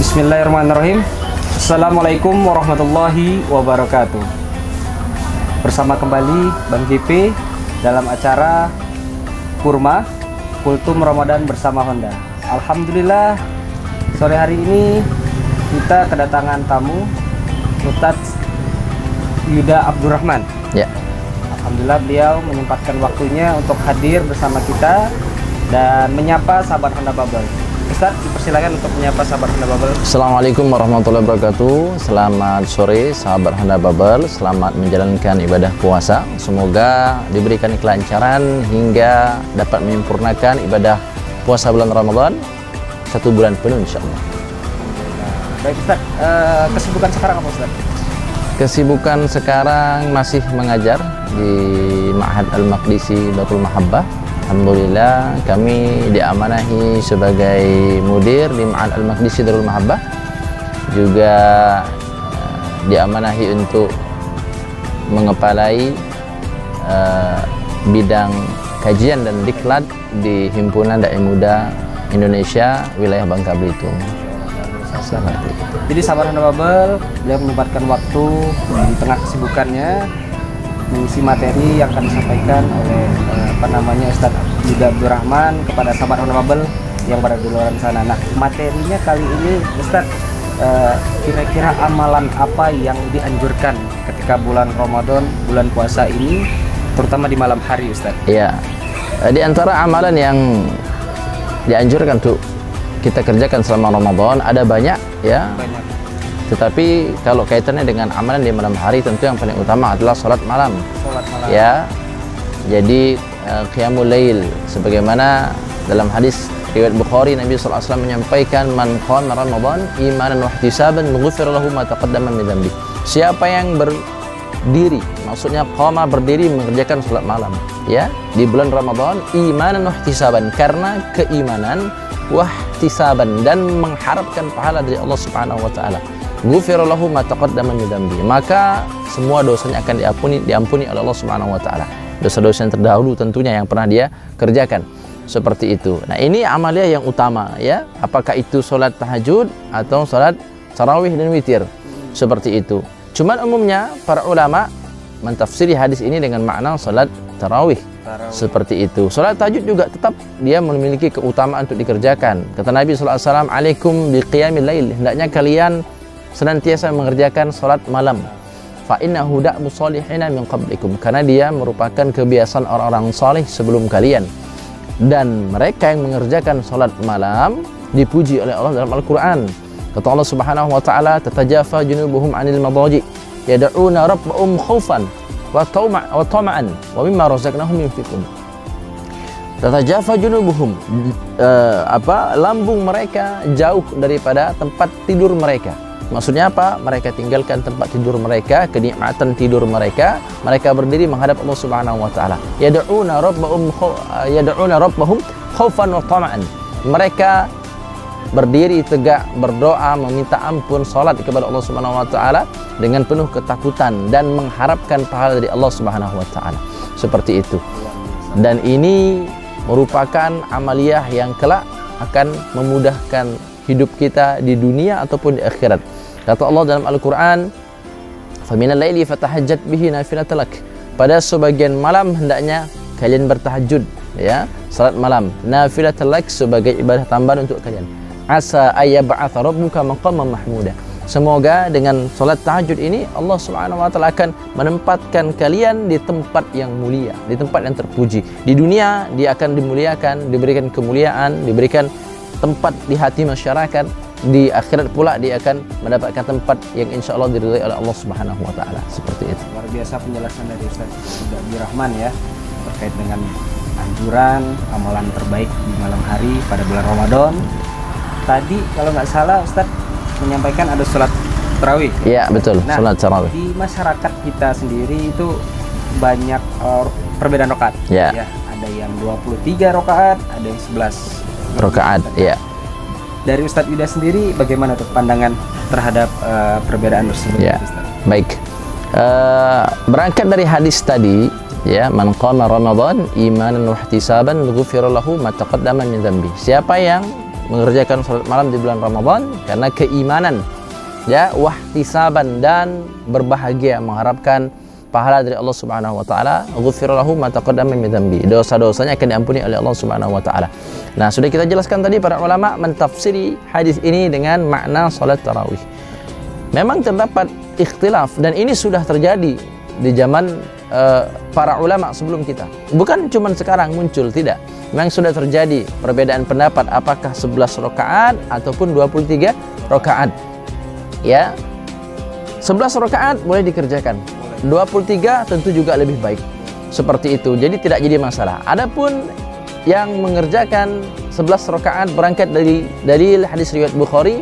Bismillahirrahmanirrahim. Assalamualaikum warahmatullahi wabarakatuh. Bersama kembali Bang JP dalam acara Kurma Kultum Ramadan bersama Honda. Alhamdulillah, sore hari ini kita kedatangan tamu Ustadz Yuda Abdurrahman. Ya. Alhamdulillah beliau menyempatkan waktunya untuk hadir bersama kita dan menyapa sahabat Honda Bubble. Ustadz, dipersilakan untuk menyapa sahabat Honda Bubble. Assalamualaikum warahmatullahi wabarakatuh. Selamat sore sahabat Honda Bubble. Selamat menjalankan ibadah puasa. Semoga diberikan kelancaran hingga dapat menyempurnakan ibadah puasa bulan Ramadan 1 bulan penuh insyaallah. Baik Ustadz, kesibukan sekarang apa Ustadz? Kesibukan sekarang masih mengajar di Ma'had Al-Maqdisi Darul Mahabbah. Alhamdulillah kami diamanahi sebagai mudir di Ma'had Al-Maqdisi Darul Mahabbah, juga diamanahi untuk mengepalai bidang kajian dan diklat di Himpunan Dai Muda Indonesia wilayah Bangka Belitung. Jadi sahabat Honda Bubble, beliau menyempatkan waktu di tengah kesibukannya mengisi materi yang akan disampaikan oleh Ustadz Yuda Abdurrahman kepada sahabat Honda Bubble yang pada di luar sana. Nah, materinya kali ini Ustadz, kira-kira amalan apa yang dianjurkan ketika bulan Ramadan, bulan puasa ini, terutama di malam hari Ustadz? Iya, di antara amalan yang dianjurkan untuk kita kerjakan selama Ramadan ada banyak ya. Banyak. Tetapi kalau kaitannya dengan amalan di malam hari, tentu yang paling utama adalah sholat malam. Sholat malam. Ya, jadi qiyamul lail, sebagaimana dalam hadis riwayat Bukhari, Nabi SAW menyampaikan, man qama Ramadan imanan wa ihtisaban ghufira lahu ma taqaddama min dhanbi. Siapa yang berdiri, maksudnya qama, berdiri mengerjakan sholat malam ya di bulan Ramadan, imanan wa ihtisaban, karena keimanan, wa ihtisaban, dan mengharapkan pahala dari Allah Subhanahu wa taala. Ghufira lahu ma taqaddama min dhanbi, maka semua dosanya akan diampuni oleh Allah Subhanahu wa taala. Dosa-dosa yang terdahulu tentunya yang pernah dia kerjakan. Seperti itu. Nah, ini amalia yang utama ya. Apakah itu salat tahajud atau salat tarawih dan witir. Seperti itu. Cuman umumnya para ulama mentafsiri hadis ini dengan makna salat tarawih. Seperti itu. Salat tahajud juga tetap dia memiliki keutamaan untuk dikerjakan. Kata Nabi sallallahu alaihi wasallam, "Alaikum biqiyamil lail." Hendaknya kalian senantiasa mengerjakan salat malam. Fa innahu da'bu salihina min qablikum, karena dia merupakan kebiasaan orang-orang saleh sebelum kalian. Dan mereka yang mengerjakan salat malam dipuji oleh Allah dalam Al-Qur'an. Kata Allah Subhanahu wa taala, "Tatajafa junubuhum 'anil madaji' yad'una rabbahum khaufan wa tama'an wa mimma razaqnahum yunfiqun." Tatajafa junubuhum, lambung mereka jauh daripada tempat tidur mereka. Maksudnya apa? Mereka tinggalkan tempat tidur mereka, kenikmatan tidur mereka. Mereka berdiri menghadap Allah Subhanahu wa taala. Yad'una rabbahum khaufan wa tama'an. Mereka berdiri tegak, berdoa, meminta ampun, salat kepada Allah Subhanahu wa taala dengan penuh ketakutan dan mengharapkan pahala dari Allah Subhanahu wa taala. Seperti itu. Dan ini merupakan amaliyah yang kelak akan memudahkan hidup kita di dunia ataupun di akhirat. Kata Allah dalam Al-Quran, "Faminal laili fatahajjat bihi nafilatan lak." Pada sebagian malam hendaknya kalian bertahajud ya, salat malam, nafilatan lak, sebagai ibadah tambahan untuk kalian. Asa ayyab'atsa rabbuka maqaman mahmuda. Semoga dengan salat tahajud ini Allah Subhanahu wa taala akan menempatkan kalian di tempat yang mulia, di tempat yang terpuji. Di dunia dia akan dimuliakan, diberikan kemuliaan, diberikan tempat di hati masyarakat. Di akhirat pula dia akan mendapatkan tempat yang insya Allah diridhai oleh Allah Subhanahu wa taala. Seperti itu. Luar biasa penjelasan dari Ustaz Yuda Abdurrahman ya, terkait dengan anjuran amalan terbaik di malam hari pada bulan Ramadan. Tadi kalau nggak salah Ustaz menyampaikan ada sholat tarawih. Iya, betul. Nah, sholat tarawih. Di masyarakat kita sendiri itu banyak perbedaan rakaat. Ya. Ya. Ada yang 23 rakaat, ada yang 11 rakaat. Iya. Dari Ustadz Yuda sendiri bagaimana tuh pandangan terhadap perbedaan tersebut? Ya, baik. Berangkat dari hadis tadi ya, man qama Ramadan imanan wa ihtisaban ghufira lahu ma taqaddama min dhanbi. Siapa yang mengerjakan salat malam di bulan Ramadan karena keimanan, ya, wahtisaban, dan berbahagia mengharapkan pahala dari Allah Subhanahu wa taala. Ghufira lahu ma taqaddama min dzambi. Dosa-dosanya akan diampuni oleh Allah Subhanahu wa taala. Nah, sudah kita jelaskan tadi, para ulama mentafsiri hadis ini dengan makna salat tarawih. Memang terdapat ikhtilaf, dan ini sudah terjadi di zaman para ulama sebelum kita. Bukan cuma sekarang muncul, tidak. Memang sudah terjadi perbedaan pendapat apakah 11 rakaat ataupun 23 rakaat. Ya. 11 rakaat boleh dikerjakan. 23 tentu juga lebih baik. Seperti itu. Jadi tidak jadi masalah. Adapun yang mengerjakan 11 rakaat berangkat dari hadis riwayat Bukhari,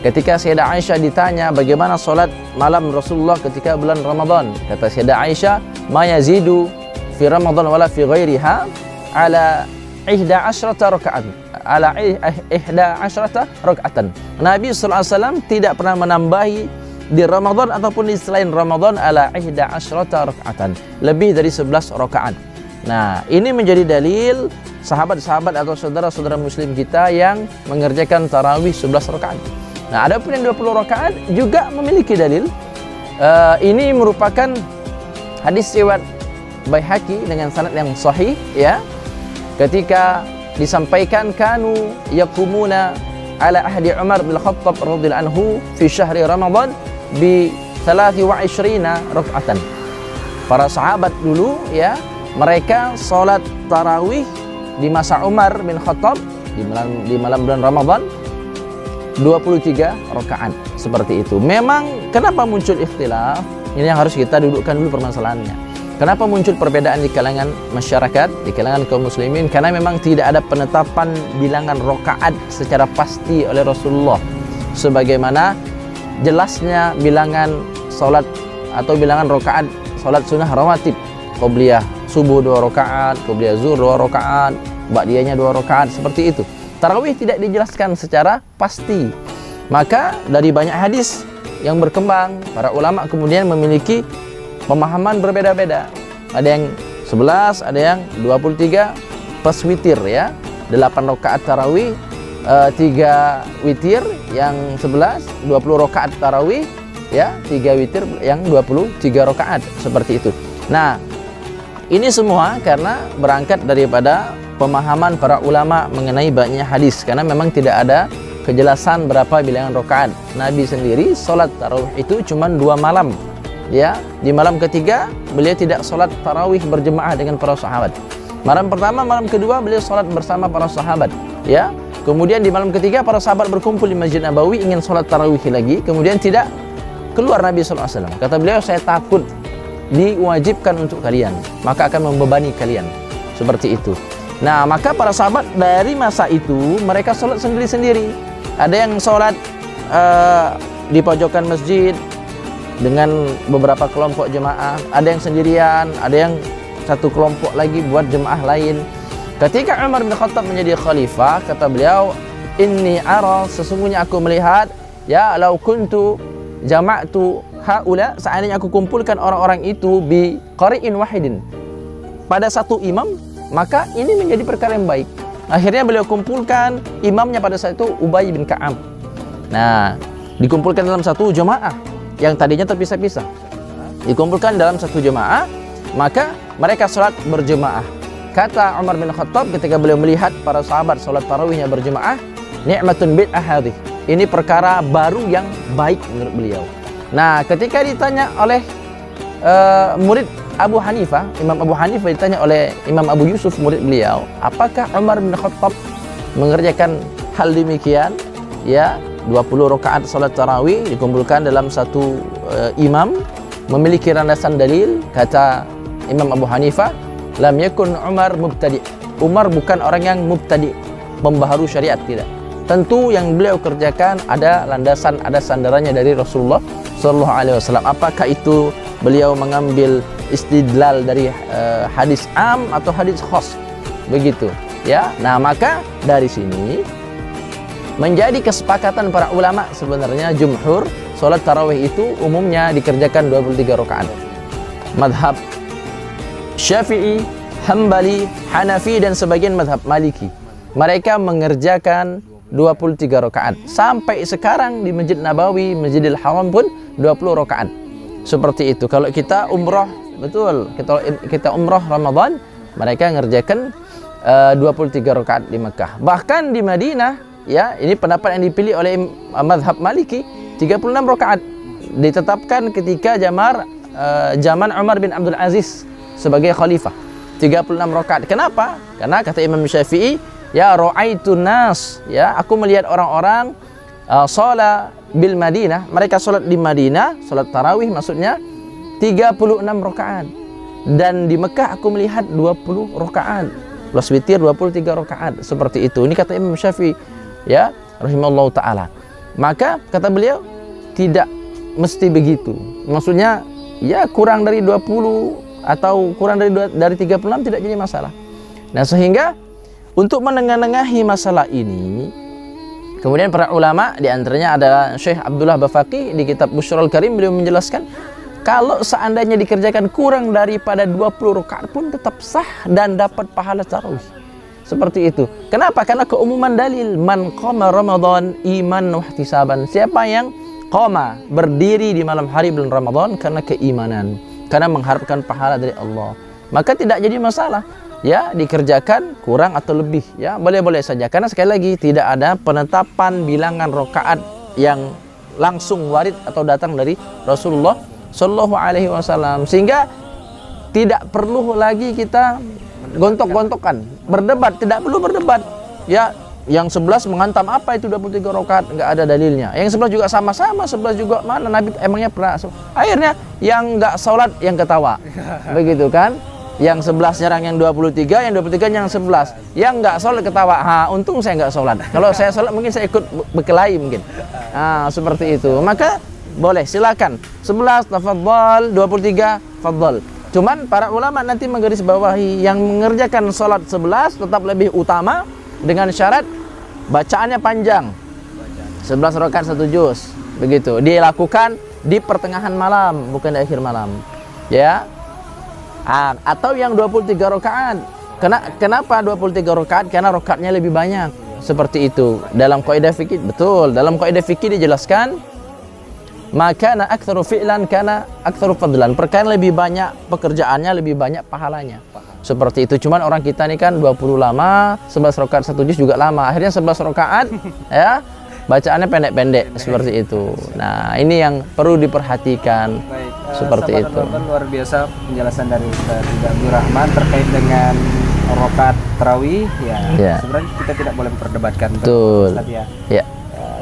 ketika Sayyidah Aisyah ditanya bagaimana solat malam Rasulullah ketika bulan Ramadan, kata Sayyidah Aisyah, ma yazidu fi Ramadan wala fi ghairiha ala 11 rakaat, ala 11 rakaatan. Nabi sallallahu alaihi wasallam tidak pernah menambahi di Ramadan ataupun di selain Ramadan ala 11 rakaatan, lebih dari 11 rakaat. Nah, ini menjadi dalil sahabat-sahabat atau saudara-saudara muslim kita yang mengerjakan tarawih 11 rakaat. Nah, adapun yang 20 rakaat juga memiliki dalil. Ini merupakan hadis riwayat Baihaqi dengan sanad yang sahih, ya. Ketika disampaikan kanu yaqumuna ala ahdi Umar bin Khattab radhiyallahu anhu fi syahri Ramadan bi 23 rakaatan. Para sahabat dulu, ya, mereka salat tarawih di masa Umar bin Khattab di malam bulan Ramadan 23 rakaat, seperti itu. Memang kenapa muncul ikhtilaf? Ini yang harus kita dudukkan dulu permasalahannya. Kenapa muncul perbedaan di kalangan masyarakat, di kalangan kaum muslimin? Karena memang tidak ada penetapan bilangan rakaat secara pasti oleh Rasulullah, sebagaimana jelasnya bilangan salat atau bilangan rakaat salat sunnah rawatib. Qobliyah subuh 2 rakaat, qobliyah zuhur 2 rakaat, ba'diyahnya 2 rakaat, seperti itu. Tarawih tidak dijelaskan secara pasti. Maka dari banyak hadis yang berkembang, para ulama kemudian memiliki pemahaman berbeda-beda. Ada yang 11, ada yang 23 plus witir, ya. 8 rakaat tarawih, 3 witir yang 11, 20 rakaat tarawih, ya, 3 witir yang 23 rakaat, seperti itu. Nah, ini semua karena berangkat daripada pemahaman para ulama mengenai banyak hadis, karena memang tidak ada kejelasan berapa bilangan rakaat. Nabi sendiri salat tarawih itu cuma 2 malam, ya. Di malam ketiga beliau tidak salat tarawih berjemaah dengan para sahabat. Malam pertama, malam kedua beliau salat bersama para sahabat, ya. Kemudian di malam ketiga para sahabat berkumpul di Masjid Nabawi ingin salat tarawih lagi, kemudian tidak keluar Nabi sallallahu alaihi wasallam. Kata beliau, saya takut diwajibkan untuk kalian, maka akan membebani kalian. Seperti itu. Nah, maka para sahabat dari masa itu mereka salat sendiri-sendiri. Ada yang salat di pojokan masjid dengan beberapa kelompok jemaah, ada yang sendirian, ada yang satu kelompok lagi buat jemaah lain. Ketika Umar bin Khattab menjadi khalifah, kata beliau, inni ara, sesungguhnya aku melihat, ya, lau kuntu jama'tu haula, seandainya aku kumpulkan orang-orang itu bi qari'in wahidin, pada satu imam, maka ini menjadi perkara yang baik. Akhirnya beliau kumpulkan imamnya pada saat itu Ubay bin Ka'ab. Nah, dikumpulkan dalam satu jemaah yang tadinya terpisah-pisah. Dikumpulkan dalam satu jemaah, maka mereka salat berjemaah. Kata Umar bin Khattab ketika beliau melihat para sahabat salat tarawihnya berjemaah, ni'matun bid'ah hadhihi. Ini perkara baru yang baik menurut beliau. Nah, ketika ditanya oleh murid Abu Hanifah, Imam Abu Hanifah ditanya oleh Imam Abu Yusuf, murid beliau, apakah Umar bin Khattab mengerjakan hal demikian? Ya, 20 rakaat salat tarawih dikumpulkan dalam satu imam, memiliki landasan dalil. Kata Imam Abu Hanifah, lam yakun Umar mubtadi'. Umar bukan orang yang mubtadi', membaharu syariat, tidak. Tentu yang beliau kerjakan ada landasan, ada sandarannya dari Rasulullah sallallahu alaihi wasallam. Apakah itu beliau mengambil istidlal dari hadis am atau hadis khas? Begitu, ya. Nah, maka dari sini menjadi kesepakatan para ulama, sebenarnya jumhur salat tarawih itu umumnya dikerjakan 23 rakaat. Madhab Syafi'i, Hambali, Hanafi dan sebagian madhab Maliki, mereka mengerjakan 23 rakaat. Sampai sekarang di Masjid Nabawi, Masjidil Haram pun 20 rakaat. Seperti itu. Kalau kita umrah, betul, kita umrah Ramadan, mereka ngerjakan 23 rakaat di Mekah. Bahkan di Madinah, ya, ini pendapat yang dipilih oleh mazhab Maliki, 36 rakaat ditetapkan ketika zaman Umar bin Abdul Aziz sebagai khalifah. 36 rakaat. Kenapa? Karena kata Imam Syafi'i, ya ra'aitun nas, ya, aku melihat orang-orang shalah bil Madinah, mereka salat di Madinah, salat tarawih maksudnya 36 rakaat. Dan di Mekah aku melihat 20 rakaat. Plus witir 23 rakaat. Seperti itu. Ini kata Imam Syafi'i, ya, rahimallahu taala. Maka kata beliau tidak mesti begitu. Maksudnya ya kurang dari 20 atau kurang dari 36 tidak jadi masalah. Nah, sehingga untuk menengahi masalah ini, kemudian para ulama, di antaranya adalah Syekh Abdullah Bafaqi di kitab Busyrul Karim, beliau menjelaskan kalau seandainya dikerjakan kurang daripada 20 rakaat pun tetap sah dan dapat pahala tarawih. Seperti itu. Kenapa? Karena keumuman dalil, man qama Ramadan iman wa ihtisaban. Siapa yang qama, berdiri di malam hari bulan Ramadan karena keimanan, karena mengharapkan pahala dari Allah, maka tidak jadi masalah, ya, dikerjakan kurang atau lebih, ya, boleh-boleh saja. Karena sekali lagi tidak ada penetapan bilangan rakaat yang langsung warid atau datang dari Rasulullah Shallallahu Alaihi Wasallam, sehingga tidak perlu lagi kita gontok-gontokan, berdebat, tidak perlu berdebat, ya. Yang 11 menghantam apa itu 23 rakaat, nggak ada dalilnya. Yang 11 juga sama-sama, 11 juga mana Nabi emangnya pernah. Akhirnya yang nggak sholat yang ketawa, begitu kan? Yang 11 nyerang yang 23, yang 23 yang 11. Yang nggak sholat ketawa. Untung saya nggak sholat. Kalau saya sholat mungkin saya ikut berkelahi mungkin. Seperti itu. Maka boleh, silakan. 11 tafadhal, 23 fadhal. Cuman para ulama nanti menggarisbawahi yang mengerjakan sholat 11 tetap lebih utama dengan syarat bacaannya panjang. 11 rakaat 1 juz. Begitu. Dilakukan di pertengahan malam, bukan di akhir malam. Ya. Atau yang 23 rakaat. Kenapa 23 rakaat? Karena rakaatnya lebih banyak. Seperti itu. Dalam kaidah fikih, betul. Dalam kaidah fikih dijelaskan, maka na aktsaru fi'lan kana aktsaru fadlan. Perkara lebih banyak pekerjaannya, lebih banyak pahalanya. Seperti itu. Cuman orang kita ini kan 20 lama, 11 rakaat 1 juz juga lama. Akhirnya 11 rakaat, ya, bacaannya pendek-pendek seperti itu. Nah, ini yang perlu diperhatikan. Baik, seperti itu. Luar biasa penjelasan dari Ustaz Abdul Rahman terkait dengan rakaat tarawih, ya. Sebenarnya kita tidak boleh memperdebatkan. Betul. Ustaz, ya. Ya.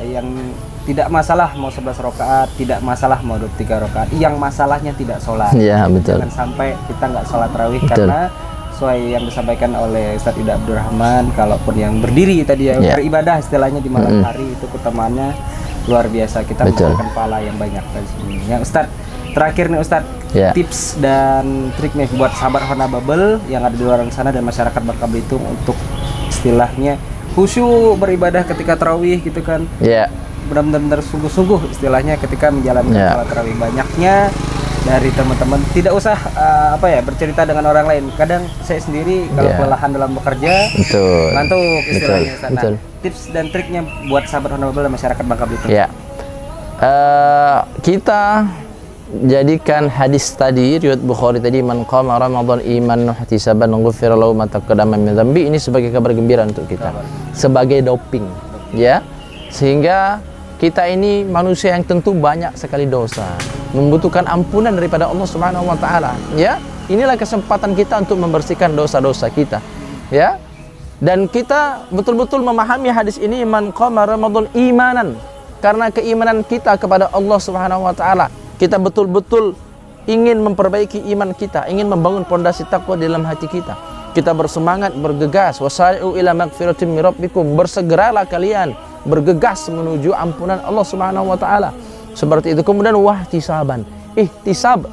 Yang tidak masalah mau 11 rakaat, tidak masalah mau 23 rakaat. Yang masalahnya tidak sholat. Ya, betul. Jangan sampai kita nggak sholat tarawih, betul. karena sesuai yang disampaikan oleh Ustaz Ida Abdul Rahman, kalaupun yang berdiri tadi ya, beribadah istilahnya di malam hari itu keutamaannya luar biasa. Kita mendapatkan pahala yang banyak dari sini. Yang Ustaz terakhir nih Ustaz, tips dan trik nih buat sahabat Honda Bubble yang ada di luar sana dan masyarakat Bangka Belitung untuk istilahnya khusyuk beribadah ketika tarawih gitu kan. Benar-benar sungguh-sungguh istilahnya ketika menjalankan sholat tarawih. Banyaknya dari teman-teman tidak usah bercerita dengan orang lain. Kadang saya sendiri kalau kelelahan dalam bekerja, ngantuk istilahnya. Nah, tips dan triknya buat sahabat Honda Bubble dan masyarakat Bangka Belitung. Kita jadikan hadis tadi riwayat Bukhari tadi, man qama Ramadan iman ihtisaban ghufira lahu ma taqaddama min dzambi, ini sebagai kabar gembira untuk kita, sebagai doping, ya. Sehingga kita ini manusia yang tentu banyak sekali dosa, membutuhkan ampunan daripada Allah Subhanahu wa taala, ya. Inilah kesempatan kita untuk membersihkan dosa-dosa kita, ya. Dan kita betul-betul memahami hadis ini, man qama Ramadan imanan, karena keimanan kita kepada Allah Subhanahu wa taala. Kita betul-betul ingin memperbaiki iman kita, ingin membangun pondasi takwa di dalam hati kita. Kita bersemangat, bergegas, wasari'u ila magfiratin min rabbikum, bersegeralah kalian, bergegas menuju ampunan Allah Subhanahu wa taala. Seperti itu. Kemudian wahtisaban, ihtisab.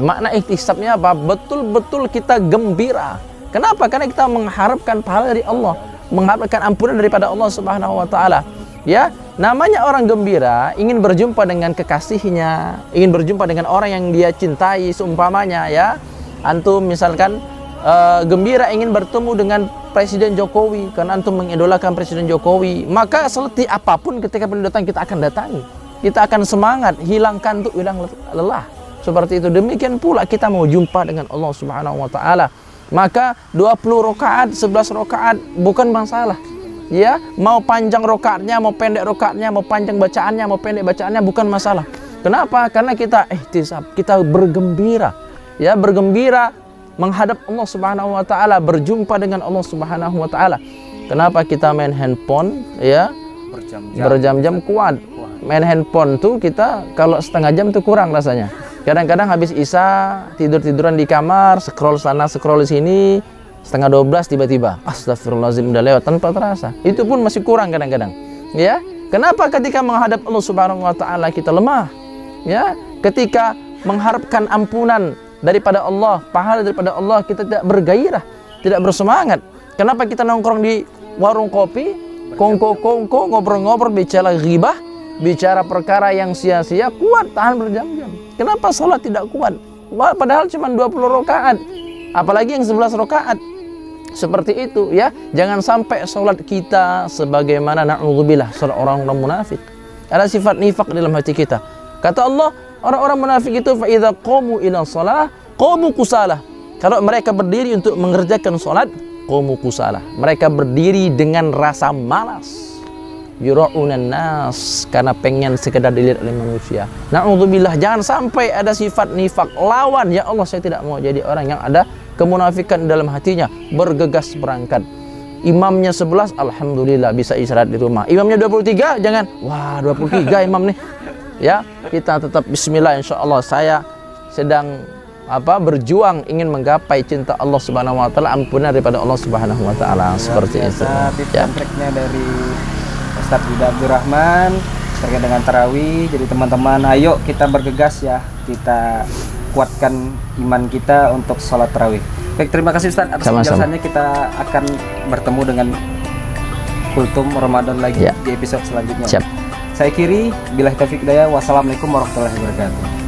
Makna ihtisabnya apa? Betul-betul kita gembira. Kenapa? Karena kita mengharapkan pahala dari Allah, mengharapkan ampunan daripada Allah Subhanahu wa taala. Ya, namanya orang gembira, ingin berjumpa dengan kekasihnya, ingin berjumpa dengan orang yang dia cintai seumpamanya, ya. Antum misalkan gembira ingin bertemu dengan Presiden Jokowi, karena antum mengidolakan Presiden Jokowi, maka seletih apapun ketika beliau datang kita akan datangi. Kita akan semangat, hilangkan tuh hilang lelah. Seperti itu. Demikian pula kita mau jumpa dengan Allah Subhanahu wa taala. Maka 20 rakaat, 11 rakaat bukan masalah. Ya, mau panjang rakaatnya, mau pendek rakaatnya, mau panjang bacaannya, mau pendek bacaannya bukan masalah. Kenapa? Karena kita ihtisab, kita bergembira. Ya, bergembira menghadap Allah Subhanahu wa taala, berjumpa dengan Allah Subhanahu wa taala. Kenapa kita main handphone ya? Berjam-jam kuat. Main handphone tuh kita kalau setengah jam tuh kurang rasanya. Kadang-kadang habis isya tidur-tiduran di kamar, scroll sana scroll sini, setengah 12 tiba-tiba astagfirullahaladzim udah lewat tanpa terasa. Itu pun masih kurang kadang-kadang. Ya, kenapa ketika menghadap Allah Subhanahu wa taala kita lemah? Ya, ketika mengharapkan ampunan daripada Allah, pahala daripada Allah, kita tidak bergairah, tidak bersemangat. Kenapa kita nongkrong di warung kopi, kongko-kongko, ngobrol-ngobrol, bicara ghibah, bicara perkara yang sia-sia, kuat tahan berjam-jam. Kenapa sholat tidak kuat? Wah, padahal cuma 20 rakaat, apalagi yang 11 rakaat. Seperti itu ya. Jangan sampai sholat kita sebagaimana na'udzubillah sholat orang-orang munafik. Ada sifat nifak dalam hati kita. Kata Allah, orang-orang munafik itu fa idza qamu ila shalah qamu kusalah. Kalau mereka berdiri untuk mengerjakan sholat, qamu kusalah. Mereka berdiri dengan rasa malas. Yura'unan nas, karena pengen sekedar dilihat oleh manusia. Na'udzubillah, jangan sampai ada sifat nifak lawan. Ya Allah, saya tidak mau jadi orang yang ada kemunafikan dalam hatinya. Bergegas berangkat. Imamnya 11, alhamdulillah bisa istirahat di rumah. Imamnya 23, jangan, wah 23 imam nih. Ya, kita tetap bismillah, insya Allah saya sedang berjuang ingin menggapai cinta Allah Subhanahu wa taala, ampunan daripada Allah Subhanahu wa taala. Seperti itu. Tips dan triknya dari Ustadz Yuda Abdurrahman terkait dengan tarawih. Jadi teman-teman, ayo kita bergegas ya, kita kuatkan iman kita untuk sholat tarawih. Baik, terima kasih Ustadz atas penjelasannya. Kita akan bertemu dengan Kultum Ramadan lagi di episode selanjutnya. Siap. Saya Kiri, billahi taufiq hidayah. Wassalamualaikum warahmatullahi wabarakatuh.